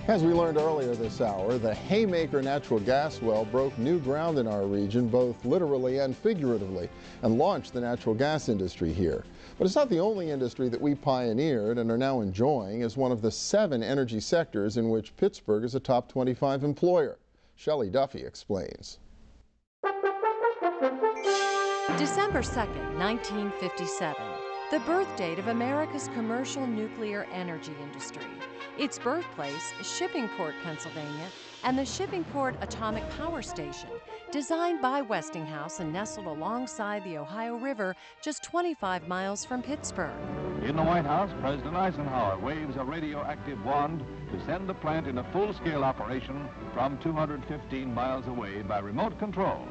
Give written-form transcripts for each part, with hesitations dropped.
As we learned earlier this hour, the Haymaker natural gas well broke new ground in our region, both literally and figuratively, and launched the natural gas industry here. But it's not the only industry that we pioneered and are now enjoying as one of the 7 energy sectors in which Pittsburgh is a top 25 employer. Shelley Duffy explains. December 2nd, 1957, the birth date of America's commercial nuclear energy industry. Its birthplace, Shippingport, Pennsylvania, and the Shippingport Atomic Power Station, designed by Westinghouse and nestled alongside the Ohio River, just 25 miles from Pittsburgh. In the White House, President Eisenhower waves a radioactive wand to send the plant into full-scale operation from 215 miles away by remote control.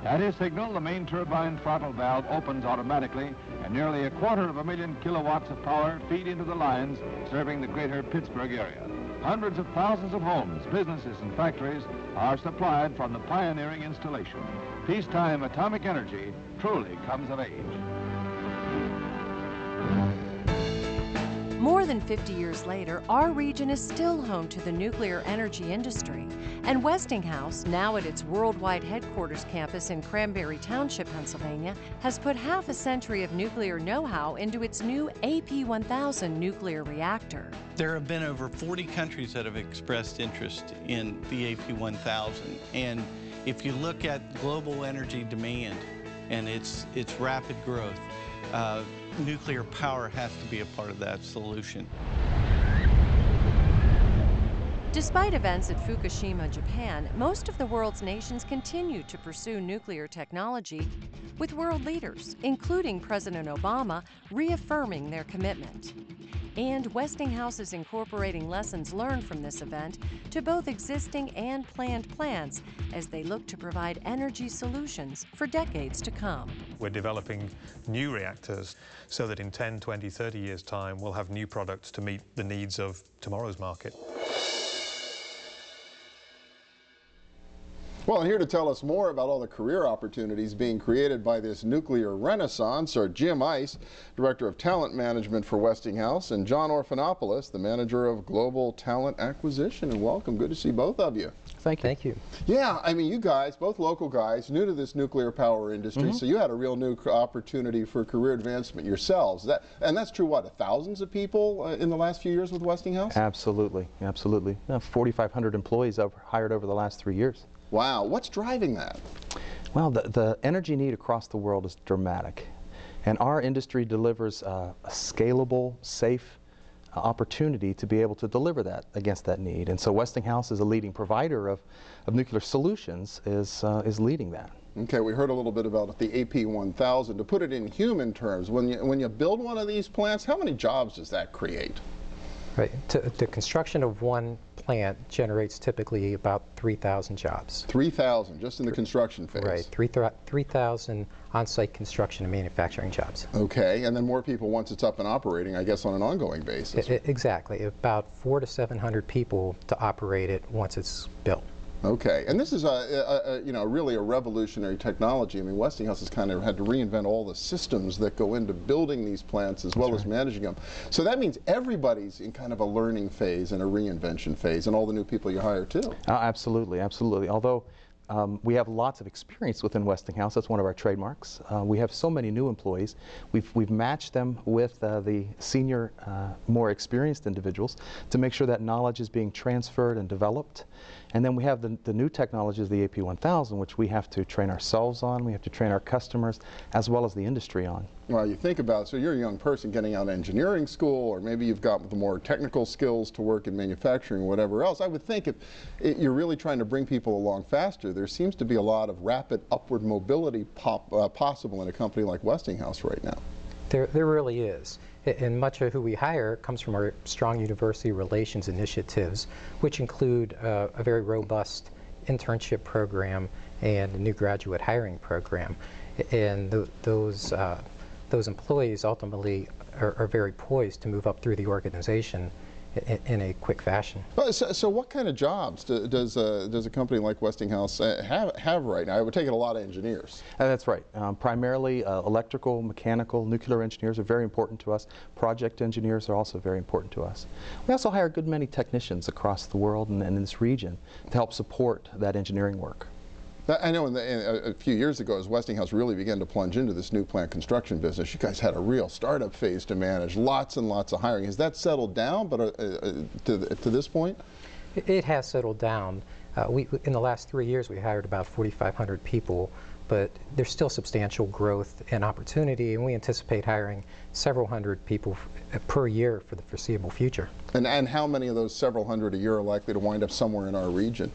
At his signal, the main turbine throttle valve opens automatically, and nearly 250,000 kilowatts of power feed into the lines serving the greater Pittsburgh area. Hundreds of thousands of homes, businesses, and factories are supplied from the pioneering installation. Peacetime atomic energy truly comes of age. More than 50 years later, our region is still home to the nuclear energy industry, and Westinghouse, now at its worldwide headquarters campus in Cranberry Township, Pennsylvania, has put half a century of nuclear know-how into its new AP1000 nuclear reactor. There have been over 40 countries that have expressed interest in the AP1000, and if you look at global energy demand and its rapid growth, nuclear power has to be a part of that solution. Despite events at Fukushima, Japan, most of the world's nations continue to pursue nuclear technology, with world leaders, including President Obama, reaffirming their commitment. And Westinghouse is incorporating lessons learned from this event to both existing and planned plants as they look to provide energy solutions for decades to come. We're developing new reactors so that in 10, 20, 30 years' time, we'll have new products to meet the needs of tomorrow's market. Well, here to tell us more about all the career opportunities being created by this nuclear renaissance are Jim Ice, Director of Talent Management for Westinghouse, and John Orphanopoulos, the Manager of Global Talent Acquisition. And welcome. Good to see both of you. Thank you. Thank you. Yeah, I mean, you guys, both local guys, new to this nuclear power industry, so you had a real new opportunity for career advancement yourselves. And that's true, what, thousands of people in the last few years with Westinghouse? Absolutely, absolutely. 4,500 employees hired over the last 3 years. Wow, what's driving that? Well, the energy need across the world is dramatic, and our industry delivers a scalable, safe opportunity to be able to deliver that against that need. And so Westinghouse, as a leading provider of nuclear solutions, is leading that. Okay, we heard a little bit about the AP1000. To put it in human terms, when you build one of these plants, how many jobs does that create? Right. The construction of one plant generates typically about 3,000 jobs. 3,000 just in the construction phase. Right. 3,000 on-site construction and manufacturing jobs. Okay, and then more people once it's up and operating, I guess, on an ongoing basis. Exactly. About 400 to 700 people to operate it once it's built. Okay, and this is really a revolutionary technology. I mean, Westinghouse has kind of had to reinvent all the systems that go into building these plants as well as managing them. So that means everybody's in kind of a learning phase and a reinvention phase, and all the new people you hire too. Absolutely, absolutely. Although we have lots of experience within Westinghouse. That's one of our trademarks. We have so many new employees. We've matched them with the senior, more experienced individuals to make sure that knowledge is being transferred and developed. And then we have the new technologies, the AP1000, which we have to train ourselves on, we have to train our customers, as well as the industry on. Well, you think about it, so you're a young person getting out of engineering school, or maybe you've got the more technical skills to work in manufacturing or whatever else. I would think if you're really trying to bring people along faster, there seems to be a lot of rapid upward mobility possible in a company like Westinghouse right now. There really is. And much of who we hire comes from our strong university relations initiatives, which include a very robust internship program and a new graduate hiring program. And those employees ultimately are very poised to move up through the organization in a quick fashion. So what kind of jobs does a company like Westinghouse have right now? I would take it a lot of engineers. That's right. Primarily electrical, mechanical, nuclear engineers are very important to us. Project engineers are also very important to us. We also hire a good many technicians across the world and in this region to help support that engineering work. I know a few years ago, as Westinghouse really began to plunge into this new plant construction business, you guys had a real startup phase to manage, lots and lots of hiring. Has that settled down to this point? It has settled down. In the last 3 years, we hired about 4,500 people, but there's still substantial growth and opportunity, and we anticipate hiring several hundred people per year for the foreseeable future. And how many of those several hundred a year are likely to wind up somewhere in our region?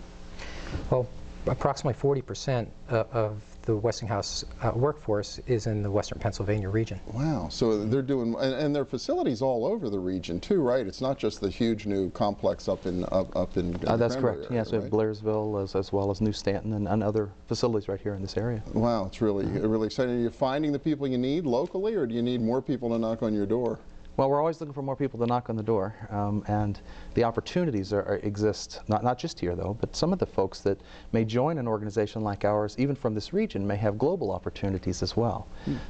Well, approximately 40% of the Westinghouse workforce is in the Western Pennsylvania region. Wow, so they're doing, and their facilities all over the region too, right? It's not just the huge new complex up in that's correct. Area, yes, we have right? Blairsville as well as New Stanton and other facilities right here in this area. Wow, it's really exciting. Are you finding the people you need locally, or do you need more people to knock on your door? Well, we're always looking for more people to knock on the door, and the opportunities exist, not just here though, but some of the folks that may join an organization like ours, even from this region, may have global opportunities as well.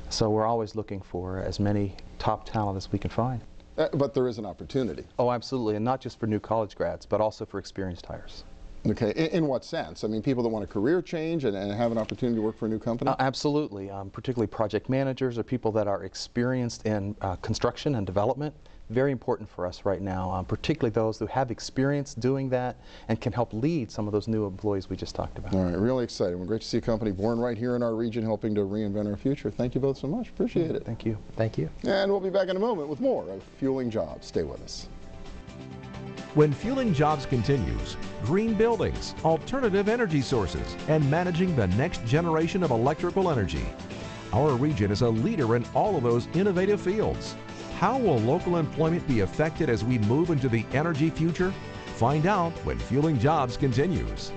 So we're always looking for as many top talent as we can find. But there is an opportunity. Oh, absolutely, and not just for new college grads, but also for experienced hires. Okay, in what sense? I mean, people that want a career change and have an opportunity to work for a new company? Absolutely, particularly project managers or people that are experienced in construction and development. Very important for us right now, particularly those who have experience doing that and can help lead some of those new employees we just talked about. All right, really exciting. We're great to see a company born right here in our region helping to reinvent our future. Thank you both so much. Appreciate it. Thank you. Thank you. And we'll be back in a moment with more of Fueling Jobs. Stay with us. When Fueling Jobs continues, green buildings, alternative energy sources, and managing the next generation of electrical energy. Our region is a leader in all of those innovative fields. How will local employment be affected as we move into the energy future? Find out when Fueling Jobs continues.